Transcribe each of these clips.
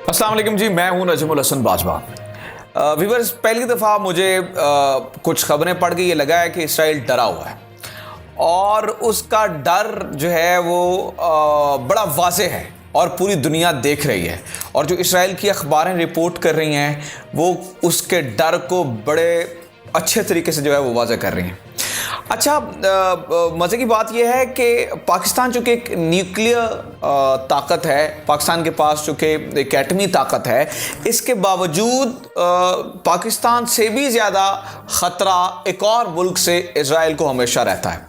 अस्सलाम वालेकुम जी, मैं हूं नजमुल हसन बाजवा। व्यूअर्स, पहली दफ़ा मुझे कुछ खबरें पढ़ के ये लगा है कि इसराइल डरा हुआ है और उसका डर जो है वो बड़ा वाज़े है और पूरी दुनिया देख रही है। और जो इसराइल की अखबारें रिपोर्ट कर रही हैं वो उसके डर को बड़े अच्छे तरीके से जो है वो वाज़े कर रही हैं। अच्छा, मज़े की बात यह है कि पाकिस्तान चूँकि एक न्यूक्लियर ताकत है, पाकिस्तान के पास चूँकि एक एटमी ताकत है, इसके बावजूद पाकिस्तान से भी ज़्यादा ख़तरा एक और मुल्क से इजराइल को हमेशा रहता है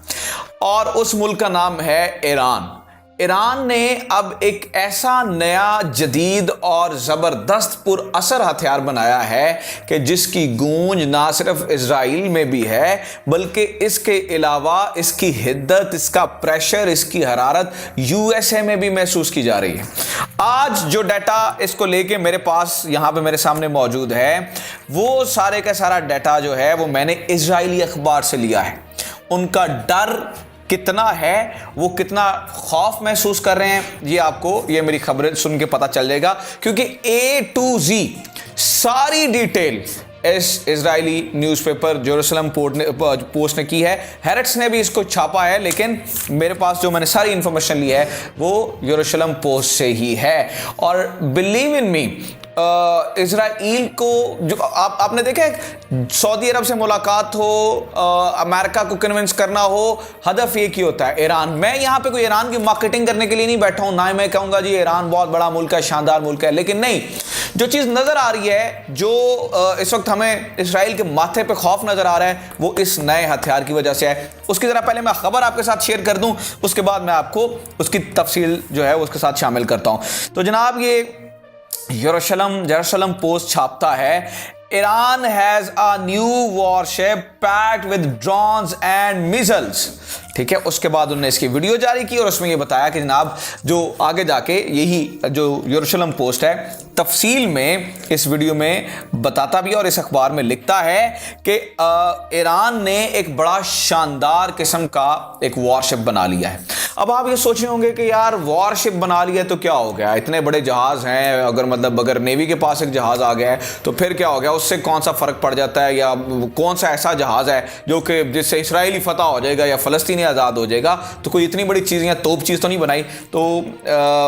और उस मुल्क का नाम है ईरान। ईरान ने अब एक ऐसा नया जदीद और ज़बरदस्त पुरअसर हथियार बनाया है कि जिसकी गूंज ना सिर्फ इजराइल में भी है बल्कि इसके अलावा इसकी हिद्दत, इसका प्रेशर, इसकी हरारत यूएसए में भी महसूस की जा रही है। आज जो डाटा इसको लेके मेरे पास यहाँ पे मेरे सामने मौजूद है वो सारे का सारा डाटा जो है वो मैंने इजरायली अखबार से लिया है। उनका डर कितना है, वो कितना खौफ महसूस कर रहे हैं, ये आपको ये मेरी खबरें सुन के पता चल जाएगा, क्योंकि A to Z सारी डिटेल इस इजरायली न्यूज़पेपर जेरूसलम पोस्ट ने की है। हैरेट्स ने भी इसको छापा है, लेकिन मेरे पास जो मैंने सारी इंफॉर्मेशन ली है वो जेरूसलम पोस्ट से ही है। और बिलीव इन मी, इजराइल को जो आपने देखा है, सऊदी अरब से मुलाकात हो, अमेरिका को कन्विंस करना हो, हदफ एक ही होता है ईरान। मैं यहाँ पे कोई ईरान की मार्केटिंग करने के लिए नहीं बैठा हूँ, ना ही मैं कहूँगा जी ईरान बहुत बड़ा मुल्क है, शानदार मुल्क है, लेकिन नहीं, जो चीज़ नज़र आ रही है, जो इस वक्त हमें इसराइल के माथे पे खौफ नज़र आ रहा है, वो इस नए हथियार की वजह से है। उसकी ज़रा पहले मैं खबर आपके साथ शेयर कर दूँ, उसके बाद मैं आपको उसकी तफसील जो है उसके साथ शामिल करता हूँ। तो जनाब, ये जेरूसलम पोस्ट छापता है, Iran has a new worship packed with drones and missiles. ठीक है, उसके बाद उन्होंने इसकी वीडियो जारी की और उसमें ये बताया कि जनाब जो आगे जाके यही जो जेरूसलम पोस्ट है तफसील में इस वीडियो में बताता भी और इस अखबार में लिखता है कि ईरान ने एक बड़ा शानदार किस्म का एक वॉरशिप बना लिया है। अब आप ये सोच रहे होंगे कि यार वॉरशिप बना लिया तो क्या हो गया, इतने बड़े जहाज हैं, अगर नेवी के पास एक जहाज आ गया है तो फिर क्या हो गया, उससे कौन सा फर्क पड़ जाता है, या कौन सा ऐसा जहाज है जो कि जिससे इसराइली फतह हो जाएगा या फ़लस्तीनी आज़ाद हो जाएगा, तो कोई इतनी बड़ी चीज़ या तोप चीज़ तो नहीं बनाई। तो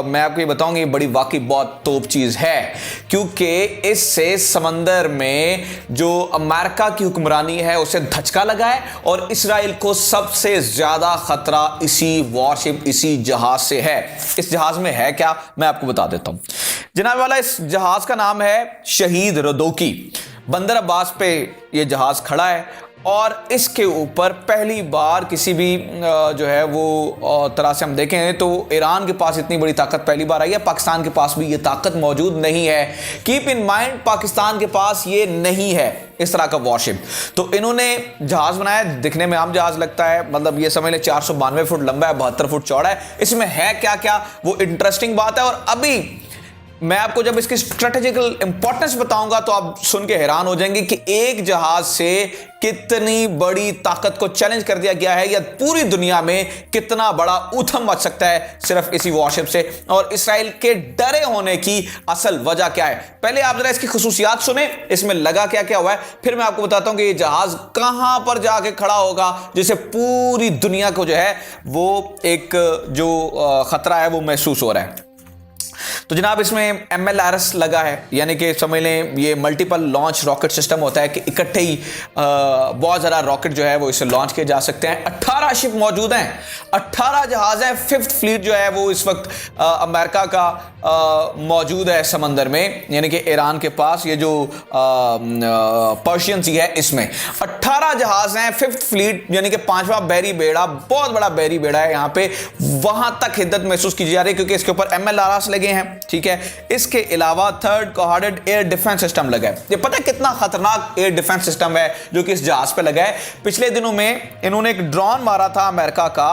मैं आपको ये बताऊंगी, ये बड़ी वाकई बहुत तोप चीज़ है, क्योंकि इससे समंदर में जो अमेरिका की हुक्मरानी है उसे धचका लगा है और इसराइल को सबसे ज़्यादा ख़तरा इसी वॉरशिप, इसी जहाज से है। इस जहाज में है क्या, मैं आपको बता देता हूँ जनाब वाला। इस जहाज का नाम है शहीद रदोकी। बंदर अब्बास पे ये जहाज खड़ा है और इसके ऊपर पहली बार किसी भी जो है वो तरह से हम देखें तो ईरान के पास इतनी बड़ी ताकत पहली बार आई है। पाकिस्तान के पास भी ये ताकत मौजूद नहीं है। कीप इन माइंड, पाकिस्तान के पास ये नहीं है इस तरह का वॉरशिप। तो इन्होंने जहाज बनाया, दिखने में आम जहाज लगता है, मतलब ये समझ लें 492 फुट लंबा है, 72 फुट चौड़ा है। इसमें है क्या क्या वो इंटरेस्टिंग बात है, और अभी मैं आपको जब इसकी स्ट्रेटेजिकल इंपॉर्टेंस बताऊंगा तो आप सुन के हैरान हो जाएंगे कि एक जहाज से कितनी बड़ी ताकत को चैलेंज कर दिया गया है, या पूरी दुनिया में कितना बड़ा उथम मच सकता है सिर्फ इसी वॉरशिप से। और इसराइल के डरे होने की असल वजह क्या है, पहले आप जरा इसकी खुसूसियात सुने, इसमें लगा क्या क्या हुआ है, फिर मैं आपको बताता हूं कि ये जहाज कहां पर जाके खड़ा होगा जिससे पूरी दुनिया को जो है वो एक जो खतरा है वो महसूस हो रहा है। तो जनाब इसमें MLRS लगा है, यानी कि समझ लें ये मल्टीपल लॉन्च रॉकेट सिस्टम होता है कि इकट्ठे ही बहुत ज़्यादा रॉकेट जो है वो इससे लॉन्च किए जा सकते हैं। 18 शिप मौजूद हैं, 18 जहाज़ हैं। 5th फ्लीट जो है वो इस वक्त अमेरिका का मौजूद है समंदर में, यानी कि ईरान के पास ये जो पर्शियन सी है इसमें 18 जहाज़ हैं। 5th फ्लीट यानी कि 5वां बहरी बेड़ा, बहुत बड़ा बहरी बेड़ा है यहाँ पे, वहां तक हिद्दत महसूस की जा रही है क्योंकि इसके ऊपर MLRS लगे हैं। ठीक है, इसके अलावा 3rd coordinate air defence system लगा है। ये पता है कितना खतरनाक एयर डिफेंस सिस्टम है जो कि इस जहाज पे लगा है। पिछले दिनों में इन्होंने एक ड्रोन मारा था अमेरिका का,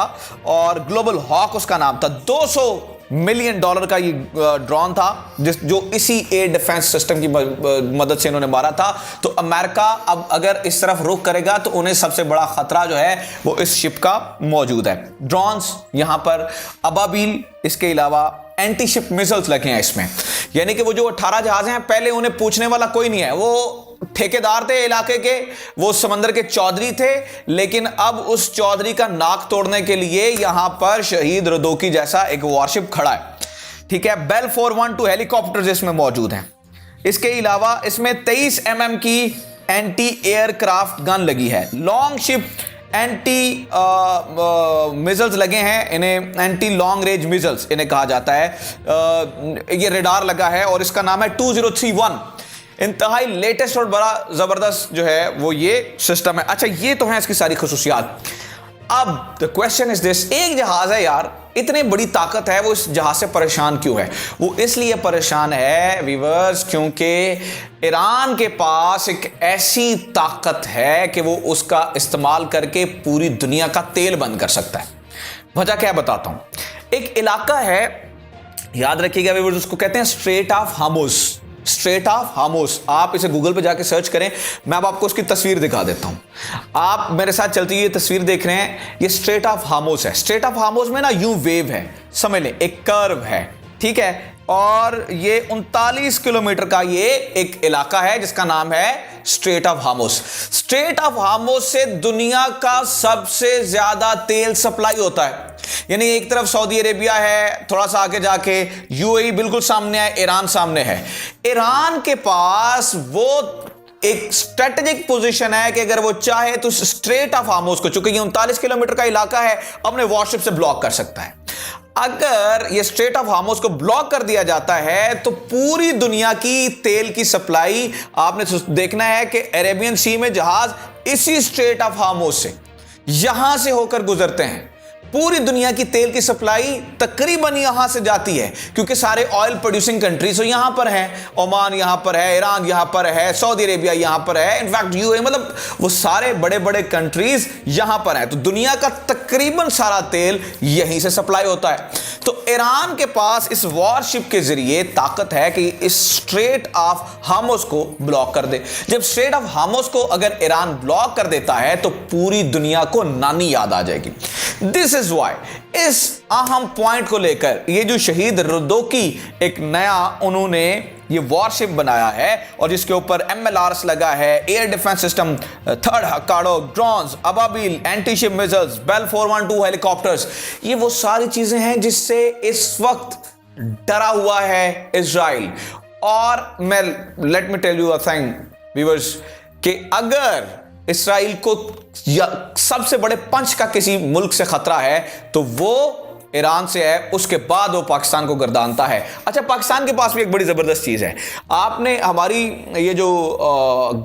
और ग्लोबल हॉक उसका नाम था। $200 मिलियन का ये ड्रोन था जो इसी एयर डिफेंस सिस्टम की मदद से इन्होंने मारा था। तो अमेरिका अब अगर इस तरफ रुख करेगा तो उन्हें सबसे बड़ा खतरा जो है वो इस शिप का मौजूद है। ड्रोन्स यहां पर अबाबील, इसके अलावा एंटी शिप मिसाइल्स लगे हैं इसमें। यानी कि वो जो 18 जहाज हैं, पहले उन्हें पूछने वाला कोई नहीं है, वो ठेकेदार थे इलाके के, वो समंदर के चौधरी थे, लेकिन अब उस चौधरी का नाक तोड़ने के लिए यहां पर शहीद रदोकी जैसा एक वॉरशिप खड़ा है। ठीक है, बेल 412 हेलीकॉप्टर्स इसमें मौजूद हैं। इसके अलावा इसमें 23 mm की एंटी एयरक्राफ्ट गन लगी है। लॉन्ग शिप एंटी मिसाइल्स लगे हैं, इन्हें एंटी लॉन्ग रेंज मिसाइल्स इन्हें कहा जाता है। ये रेडार लगा है और इसका नाम है 2031। इंतहाई लेटेस्ट और बड़ा जबरदस्त जो है वो ये सिस्टम है। अच्छा, ये तो है इसकी सारी खुसूसियात। अब द क्वेश्चन इज दिस, एक जहाज है यार, इतनी बड़ी ताकत है, वो इस जहाज से परेशान क्यों है? वो इसलिए परेशान है व्यूअर्स क्योंकि ईरान के पास एक ऐसी ताकत है कि वो उसका इस्तेमाल करके पूरी दुनिया का तेल बंद कर सकता है। वजह क्या बताता हूं। एक इलाका है, याद रखिएगा व्यूअर्स, उसको कहते हैं straight of Hormuz. Straight of Hormuz, आप इसे गूगल पे जाके सर्च करें, मैं अब आपको उसकी तस्वीर दिखा देता हूं। आप मेरे साथ चलती हुई तस्वीर देख रहे हैं, ये स्ट्रेट ऑफ हार्मुज है। स्ट्रेट ऑफ हार्मुज में ना यूं वेव है, समझ लें, एक कर्व है, ठीक है, और ये 39 किलोमीटर का ये एक इलाका है जिसका नाम है straight of Hormuz. Straight of Hormuz से दुनिया का सबसे ज्यादा तेल सप्लाई होता है। यानी एक तरफ सऊदी अरेबिया है, थोड़ा सा आगे जाके यूएई बिल्कुल सामने है, ईरान सामने है। ईरान के पास वो एक स्ट्रेटेजिक पोजीशन है कि अगर वो चाहे तो स्ट्रेट ऑफ हार्मुज को, चूंकि ये 39 किलोमीटर का इलाका है, अपने वॉरशिप से ब्लॉक कर सकता है। अगर ये स्ट्रेट ऑफ हार्मुज को ब्लॉक कर दिया जाता है तो पूरी दुनिया की तेल की सप्लाई, आपने देखना है कि अरेबियन सी में जहाज इसी स्ट्रेट ऑफ हार्मुज से, यहां से होकर गुजरते हैं। पूरी दुनिया की तेल की सप्लाई तकरीबन यहां से जाती है, क्योंकि सारे ऑयल प्रोड्यूसिंग कंट्रीज यहां पर हैं। ओमान यहां पर है, ईरान यहां पर है, सऊदी अरेबिया यहां पर है, इनफैक्ट यूएई, मतलब वो सारे बड़े बड़े कंट्रीज यहां पर हैं। तो दुनिया का तकरीबन सारा तेल यहीं से सप्लाई होता है। तो ईरान के पास इस वॉरशिप के जरिए ताकत है कि इस स्ट्रेट ऑफ हार्मुज को ब्लॉक कर दे। जब स्ट्रेट ऑफ हार्मुज को अगर ईरान ब्लॉक कर देता है तो पूरी दुनिया को नानी याद आ जाएगी। दिस इज वाई, इस अहम पॉइंट को लेकर ये जो शहीद रदोकी एक नया उन्होंने ये वॉरशिप बनाया है और जिसके ऊपर MLRS लगा है, एयर डिफेंस सिस्टम, थर्ड हकाडो, ड्रोन्स, अबाबिल, anti ship missiles, Bell 412 helicopters, ये वो सारी चीजें हैं जिससे इस वक्त डरा हुआ है इजराइल। और मैं let me tell you a thing viewers, कि अगर इस्राइल को सबसे बड़े पंच का किसी मुल्क से खतरा है तो वो ईरान से है, उसके बाद वो पाकिस्तान को गर्दानता है। अच्छा, पाकिस्तान के पास भी एक बड़ी जबरदस्त चीज है। आपने हमारी ये जो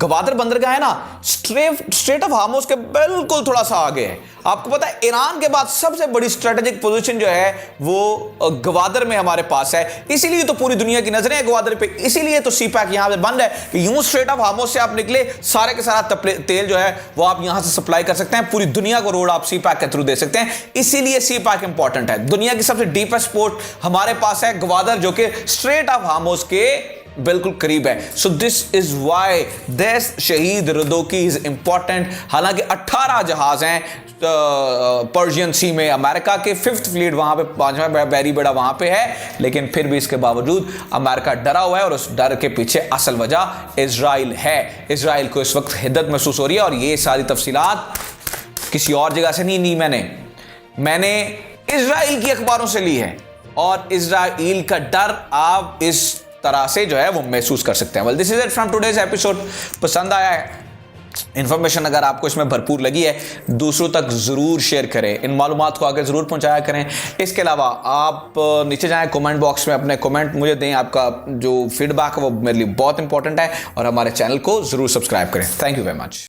गवादर बंदरगाह है ना, स्ट्रेट ऑफ हार्मुज के बिल्कुल थोड़ा सा आगे है। आपको पता है ईरान के बाद सबसे बड़ी स्ट्रेटेजिक पोजीशन जो है वो गवादर में हमारे पास है। इसीलिए तो पूरी दुनिया की नजरें हैं गवादर पे, इसीलिए तो सी पैक यहां पे बंद है कि यूं स्ट्रेट ऑफ हार्मुज से आप निकले, सारे के सारा तेल जो है वो आप यहां से सप्लाई कर सकते हैं, पूरी दुनिया को रोड आप सी पैक के थ्रू दे सकते हैं। इसीलिए सी पैक इंपॉर्टेंट है। दुनिया की सबसे डीपेस्ट पोर्ट हमारे पास है ग्वादर, जो कि स्ट्रेट ऑफ हार्मुज के बिल्कुल करीब है। So this is why this शहीद रदोकी इज इंपॉर्टेंट। हालांकि 18 जहाज हैं पर्शियन सी में, अमेरिका के 5th फ्लीट वहां पे, 5वां बैरी बेड़ा वहां पे है, लेकिन फिर भी इसके बावजूद अमेरिका डरा हुआ है और उस डर के पीछे असल वजह इजराइल है। इजराइल को इस वक्त हिद्दत महसूस हो रही है और ये सारी तफसीलात किसी और जगह से नहीं ली मैंने इजराइल की अखबारों से ली है और इजराइल का डर आप इस तरह से जो है वो महसूस कर सकते हैं। Well, this is it from today's episode. पसंद आया है इंफॉर्मेशन, अगर आपको इसमें भरपूर लगी है, दूसरों तक जरूर शेयर करें, इन मालूमात को आगे जरूर पहुंचाया करें। इसके अलावा आप नीचे जाएं, कमेंट बॉक्स में अपने कमेंट मुझे दें। आपका जो फीडबैक है वो मेरे लिए बहुत इंपॉर्टेंट है और हमारे चैनल को जरूर सब्सक्राइब करें। Thank you very much.